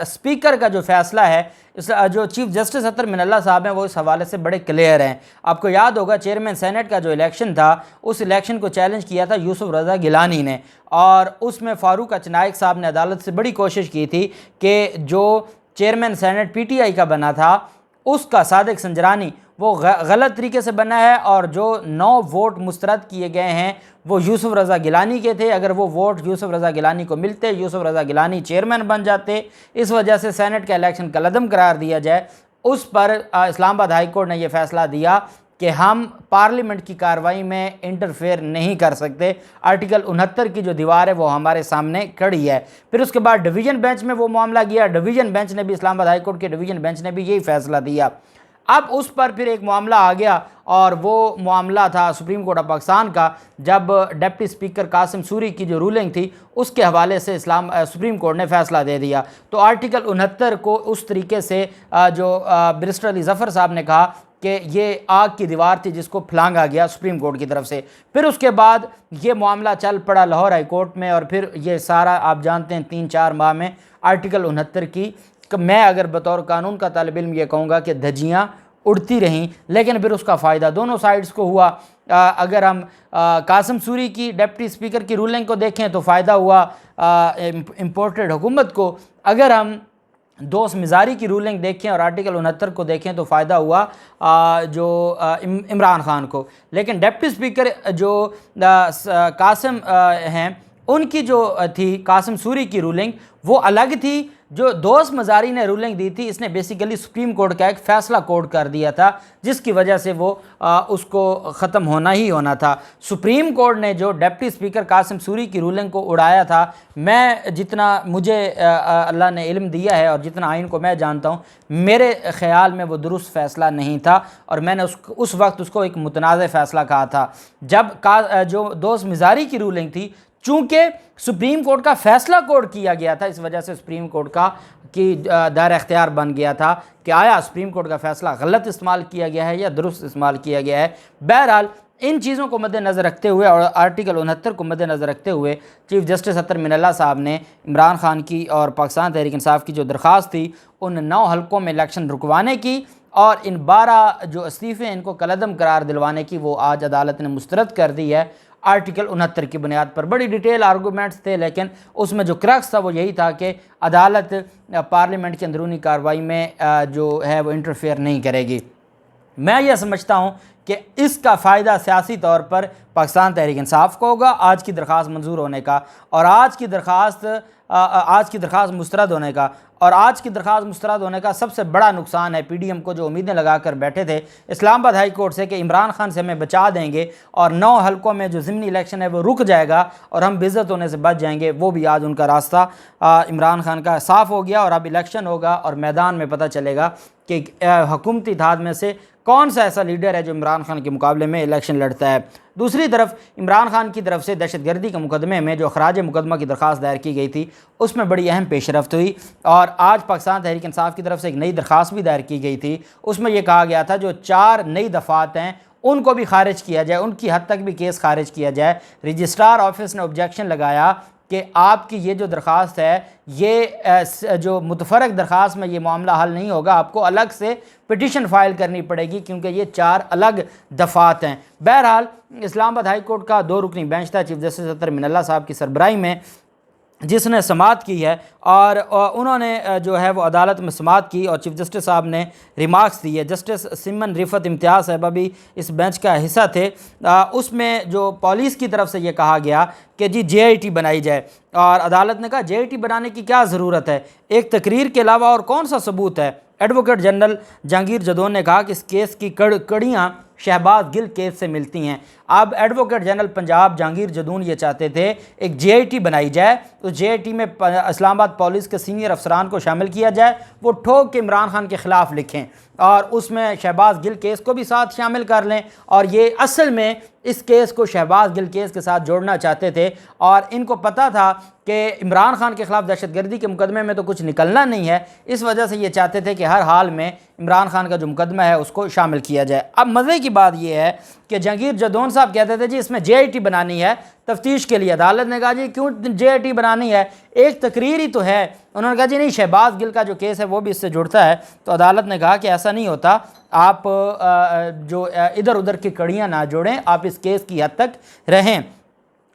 Speaker کا جو فیصلہ ہے، جو چیف جسٹس اطہر من اللہ صاحب ہیں وہ اس حوالے سے بڑے کلیئر ہیں۔ آپ کو یاد ہوگا چیئرمین سینٹ کا جو الیکشن تھا، اس الیکشن کو چیلنج کیا تھا یوسف رضا گیلانی نے، اور اس میں فاروق اچنائک صاحب نے عدالت سے بڑی کوشش کی تھی کہ جو chairman senate P T I کا بنا تھا اس کا صادق سنجرانی وہ غلط طریقے سے بنا ہے، اور جو 9 ووٹ مسترد کیے گئے ہیں وہ یوسف رضا گیلانی کے تھے۔ اگر وہ ووٹ یوسف رضا گیلانی کو ملتے، یوسف رضا گیلانی چیئرمین بن جاتے، اس وجہ سے سینٹ کا الیکشن کالعدم قرار دیا جائے۔ اس پر اسلام آباد ہائی کورٹ نے یہ فیصلہ دیا کہ ہم پارلیمنٹ کی کارروائی میں انٹرفیئر نہیں کر سکتے، آرٹیکل 69 کی جو دیوار ہے وہ ہمارے سامنے کھڑی ہے۔ پھر اس کے بعد ڈویژن بینچ میں وہ معاملہ گیا، ڈویژن بینچ نے بھی، اسلام آباد ہائی کورٹ کے ڈویژن بینچ نے بھی یہی فیصلہ دیا۔ اب اس پر پھر ایک معاملہ آ گیا، اور وہ معاملہ تھا سپریم کورٹ آف پاکستان کا، جب ڈپٹی اسپیکر قاسم سوری کی جو رولنگ تھی اس کے حوالے سے سپریم کورٹ نے فیصلہ دے دیا۔ تو آرٹیکل 69 کو اس طریقے سے جو بیرسٹر علی ظفر صاحب نے کہا کہ یہ آگ کی دیوار تھی جس کو پھلانگا گیا سپریم کورٹ کی طرف سے۔ پھر اس کے بعد یہ معاملہ چل پڑا لاہور ہائی کورٹ میں، اور پھر یہ سارا آپ جانتے ہیں 3-4 ماہ میں آرٹیکل 69 کی میں اگر بطور قانون کا طالب علم یہ کہوں گا کہ دھجیاں اڑتی رہیں، لیکن پھر اس کا فائدہ دونوں سائیڈز کو ہوا۔ اگر ہم قاسم سوری کی ڈپٹی اسپیکر کی رولنگ کو دیکھیں تو فائدہ ہوا امپورٹڈ حکومت کو، اگر ہم دوست مزاری کی رولنگ دیکھیں اور آرٹیکل 69 کو دیکھیں تو فائدہ ہوا جو عمران خان کو۔ لیکن ڈپٹی اسپیکر جو قاسم ہیں ان کی جو تھی قاسم سوری کی رولنگ وہ الگ تھی۔ جو دوست مزاری نے رولنگ دی تھی اس نے بیسیکلی سپریم کورٹ کا ایک فیصلہ کوٹ کر دیا تھا، جس کی وجہ سے وہ اس کو ختم ہونا ہی ہونا تھا۔ سپریم کورٹ نے جو ڈپٹی اسپیکر قاسم سوری کی رولنگ کو اڑایا تھا، میں جتنا مجھے اللہ نے علم دیا ہے اور جتنا آئین کو میں جانتا ہوں، میرے خیال میں وہ درست فیصلہ نہیں تھا، اور میں نے اس وقت اس کو ایک متنازع فیصلہ کہا تھا۔ جب جو دوست مزاری کی رولنگ تھی، چونکہ سپریم کورٹ کا فیصلہ کوٹ کیا گیا تھا، اس وجہ سے سپریم کورٹ کی دائرہ اختیار بن گیا تھا کہ آیا سپریم کورٹ کا فیصلہ غلط استعمال کیا گیا ہے یا درست استعمال کیا گیا ہے۔ بہرحال ان چیزوں کو مد نظر رکھتے ہوئے اور آرٹیکل 69 کو مد نظر رکھتے ہوئے چیف جسٹس اطہر من اللہ صاحب نے عمران خان کی اور پاکستان تحریک انصاف کی جو درخواست تھی ان 9 حلقوں میں الیکشن رکوانے کی، اور ان 12 جو استعفے ان کو کالعدم قرار دلوانے کی، وہ آج عدالت نے مسترد کر دی ہے آرٹیکل 69 کی بنیاد پر۔ بڑی ڈیٹیل آرگومنٹس تھے، لیکن اس میں جو کرکس تھا وہ یہی تھا کہ عدالت پارلیمنٹ کی اندرونی کارروائی میں جو ہے وہ انٹرفیئر نہیں کرے گی۔ میں یہ سمجھتا ہوں کہ اس کا فائدہ سیاسی طور پر پاکستان تحریک انصاف کو ہوگا، آج کی درخواست منظور ہونے کا، اور آج کی درخواست مسترد ہونے کا، اور آج کی درخواست مسترد ہونے کا سب سے بڑا نقصان ہے پی ڈی ایم کو، جو امیدیں لگا کر بیٹھے تھے اسلام آباد ہائی کورٹ سے کہ عمران خان سے ہمیں بچا دیں گے اور 9 حلقوں میں جو ضمنی الیکشن ہے وہ رک جائے گا اور ہم بے عزت ہونے سے بچ جائیں گے۔ وہ بھی آج ان کا راستہ عمران خان کا صاف ہو گیا، اور اب الیکشن ہوگا اور میدان میں پتہ چلے گا کہ حکومتی اتحاد میں سے کون سا ایسا لیڈر ہے جو عمران خان کے مقابلے میں الیکشن لڑتا ہے۔ دوسری طرف عمران خان کی طرف سے دہشت گردی کے مقدمے میں جو اخراج مقدمہ کی درخواست دائر کی گئی تھی اس میں بڑی اہم پیش رفت ہوئی، اور آج پاکستان تحریک انصاف کی طرف سے ایک نئی درخواست بھی دائر کی گئی تھی۔ اس میں یہ کہا گیا تھا جو 4 نئی دفعات ہیں ان کو بھی خارج کیا جائے، ان کی حد تک بھی کیس خارج کیا جائے۔ رجسٹرار آفس نے آبجیکشن لگایا کہ آپ کی یہ جو درخواست ہے یہ جو متفرق درخواست میں یہ معاملہ حل نہیں ہوگا، آپ کو الگ سے پٹیشن فائل کرنی پڑے گی کیونکہ یہ 4 الگ دفعات ہیں۔ بہرحال اسلام آباد ہائی کورٹ کا 2 رکنی بینچ تھا چیف جسٹس اطہر من اللہ صاحب کی سربراہی میں، جس نے سماعت کی ہے، اور انہوں نے جو ہے وہ عدالت میں سماعت کی اور چیف جسٹس صاحب نے ریمارکس دیے۔ جسٹس سمن رفت امتیاز صاحبہ بھی اس بینچ کا حصہ تھے۔ اس میں جو پولیس کی طرف سے یہ کہا گیا کہ جی جے آئی ٹی بنائی جائے، اور عدالت نے کہا جے آئی ٹی بنانے کی کیا ضرورت ہے، ایک تقریر کے علاوہ اور کون سا ثبوت ہے۔ ایڈوکیٹ جنرل جہانگیر جدون نے کہا کہ اس کیس کی کڑیاں شہباز گل کیس سے ملتی ہیں۔ اب ایڈوکیٹ جنرل پنجاب جہانگیر جدون یہ چاہتے تھے ایک جے آئی ٹی بنائی جائے، تو جے آئی ٹی میں اسلام آباد پولیس کے سینئر افسران کو شامل کیا جائے، وہ ٹھوک کے عمران خان کے خلاف لکھیں اور اس میں شہباز گل کیس کو بھی ساتھ شامل کر لیں، اور یہ اصل میں اس کیس کو شہباز گل کیس کے ساتھ جوڑنا چاہتے تھے، اور ان کو پتہ تھا کہ عمران خان کے خلاف دہشت گردی کے مقدمے میں تو کچھ نکلنا نہیں ہے، اس وجہ سے یہ چاہتے تھے کہ ہر حال میں عمران خان کا جو مقدمہ ہے اس کو شامل کیا جائے۔ اب مزے کی بات یہ ہے کہ جہانگیر جدون صاحب کہتے تھے جی اس میں JIT بنانی ہے تفتیش کے لیے۔ عدالت نے کہا جی کیوں JIT بنانی ہے، ایک تقریر ہی تو ہے۔ انہوں نے کہا جی نہیں، شہباز گل کا جو کیس ہے وہ بھی اس سے جڑتا ہے۔ تو عدالت نے کہا کہ ایسا نہیں ہوتا، آپ جو ادھر ادھر کی کڑیاں نہ جوڑیں، آپ اس کیس کی حد تک رہیں۔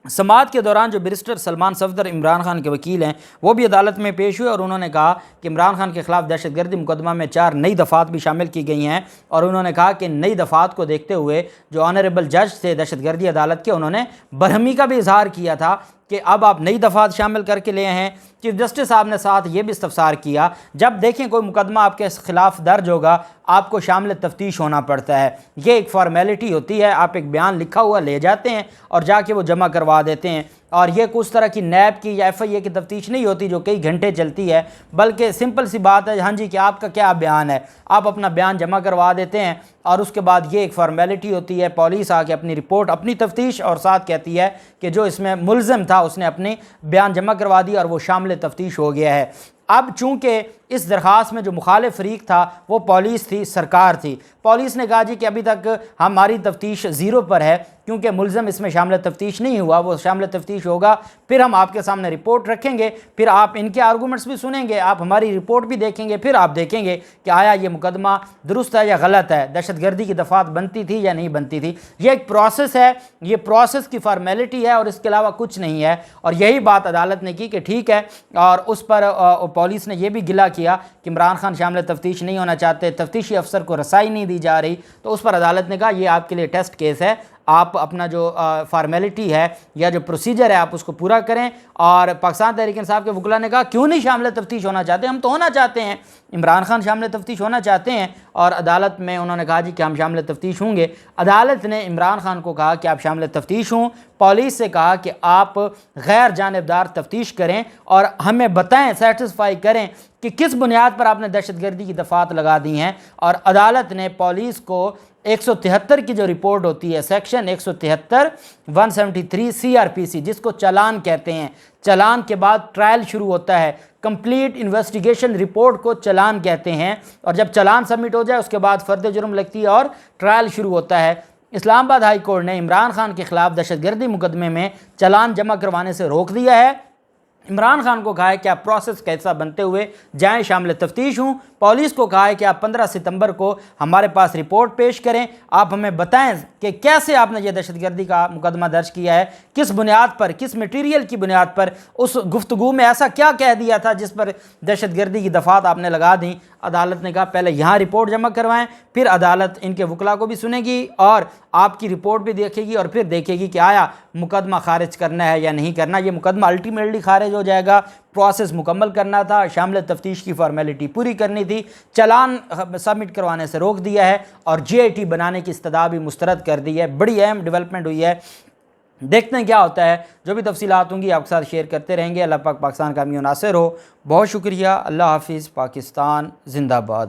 سماعت کے دوران جو بیرسٹر سلمان صفدر عمران خان کے وکیل ہیں وہ بھی عدالت میں پیش ہوئے، اور انہوں نے کہا کہ عمران خان کے خلاف دہشت گردی مقدمہ میں 4 نئی دفعات بھی شامل کی گئی ہیں، اور انہوں نے کہا کہ نئی دفعات کو دیکھتے ہوئے جو آنریبل جج تھے دہشت گردی عدالت کے، انہوں نے برہمی کا بھی اظہار کیا تھا کہ اب آپ نئی دفعات شامل کر کے لے ہیں۔ چیف جسٹس صاحب نے ساتھ یہ بھی استفسار کیا، جب دیکھیں کوئی مقدمہ آپ کے خلاف درج ہوگا آپ کو شامل تفتیش ہونا پڑتا ہے، یہ ایک فارمیلٹی ہوتی ہے، آپ ایک بیان لکھا ہوا لے جاتے ہیں اور جا کے وہ جمع کروا دیتے ہیں، اور یہ کچھ طرح کی نیب کی یا FIA کی تفتیش نہیں ہوتی جو کئی گھنٹے چلتی ہے، بلکہ سمپل سی بات ہے، ہاں جی کہ آپ کا کیا بیان ہے، آپ اپنا بیان جمع کروا دیتے ہیں، اور اس کے بعد یہ ایک فارمیلٹی ہوتی ہے، پولیس آ کے اپنی رپورٹ اپنی تفتیش اور ساتھ کہتی ہے کہ جو اس میں ملزم تھا اس نے اپنی بیان جمع کروا دی اور وہ شامل تفتیش ہو گیا ہے۔ اب چونکہ اس درخواست میں جو مخالف فریق تھا وہ پولیس تھی، سرکار تھی، پولیس نے کہا جی کہ ابھی تک ہماری تفتیش 0 پر ہے کیونکہ ملزم اس میں شامل تفتیش نہیں ہوا، وہ شامل تفتیش ہوگا پھر ہم آپ کے سامنے رپورٹ رکھیں گے، پھر آپ ان کے آرگومنٹس بھی سنیں گے، آپ ہماری رپورٹ بھی دیکھیں گے، پھر آپ دیکھیں گے کہ آیا یہ مقدمہ درست ہے یا غلط ہے، دہشت گردی کی دفعات بنتی تھی یا نہیں بنتی تھی۔ یہ ایک پروسیس ہے، یہ پروسیس کی فارمیلٹی ہے اور اس کے علاوہ کچھ نہیں ہے، اور یہی بات عدالت نے کی کہ ٹھیک ہے، اور اس پر پولیس نے یہ بھی گلہ کیا کہ عمران خان شامل تفتیش نہیں ہونا چاہتے، تفتیشی افسر کو رسائی نہیں دی جا رہی، تو اس پر عدالت نے کہا یہ آپ کے لیے ٹیسٹ کیس ہے، آپ اپنا جو فارمیلٹی ہے یا جو پروسیجر ہے آپ اس کو پورا کریں۔ اور پاکستان تحریک انصاف کے وکلاء نے کہا کیوں نہیں شامل تفتیش ہونا چاہتے، ہم تو ہونا چاہتے ہیں، عمران خان شامل تفتیش ہونا چاہتے ہیں، اور عدالت میں انہوں نے کہا جی کہ ہم شامل تفتیش ہوں گے۔ عدالت نے عمران خان کو کہا کہ آپ شامل تفتیش ہوں، پولیس سے کہا کہ آپ غیر جانبدار تفتیش کریں اور ہمیں بتائیں، سیٹسفائی کریں کہ کس بنیاد پر آپ نے دہشت گردی کی دفعات لگا دی ہیں، اور عدالت نے پولیس کو 173 کی جو رپورٹ ہوتی ہے، سیکشن 173 173 CRPC جس کو چالان کہتے ہیں، چالان کے بعد ٹرائل شروع ہوتا ہے، کمپلیٹ انویسٹیگیشن رپورٹ کو چالان کہتے ہیں، اور جب چالان سبمٹ ہو جائے اس کے بعد فرد جرم لگتی ہے اور ٹرائل شروع ہوتا ہے۔ اسلام آباد ہائی کورٹ نے عمران خان کے خلاف دہشت گردی مقدمے میں چالان جمع کروانے سے روک دیا ہے۔ عمران خان کو کہا ہے کہ آپ پروسیس کا حصہ بنتے ہوئے جائیں، شامل تفتیش ہوں۔ پولیس کو کہا ہے کہ آپ 15 ستمبر کو ہمارے پاس رپورٹ پیش کریں، آپ ہمیں بتائیں کہ کیسے آپ نے یہ دہشت گردی کا مقدمہ درج کیا ہے، کس بنیاد پر، کس میٹیریل کی بنیاد پر، اس گفتگو میں ایسا کیا کہہ دیا تھا جس پر دہشت گردی کی دفعات آپ نے لگا دیں۔ عدالت نے کہا پہلے یہاں رپورٹ جمع کروائیں، پھر عدالت ان کے وکلاء کو بھی سنے گی اور آپ کی رپورٹ بھی دیکھے گی، اور پھر دیکھے گی کہ آیا مقدمہ خارج کرنا ہے یا نہیں کرنا۔ یہ مقدمہ الٹیمیٹلی خارج ہو جائے گا، پروسیس مکمل کرنا تھا، شامل تفتیش کی فارمیلٹی پوری کرنی تھی، چالان سبمٹ کروانے سے روک دیا ہے، اور JIT بنانے کی استدعا بھی مسترد کر دی ہے۔ بڑی اہم ڈیولپمنٹ ہوئی ہے، دیکھتے ہیں کیا ہوتا ہے، جو بھی تفصیلات ہوں گی آپ کے ساتھ شیئر کرتے رہیں گے۔ اللہ پاک پاکستان کا حامی و ناصر ہو۔ بہت شکریہ، اللہ حافظ، پاکستان زندہ باد۔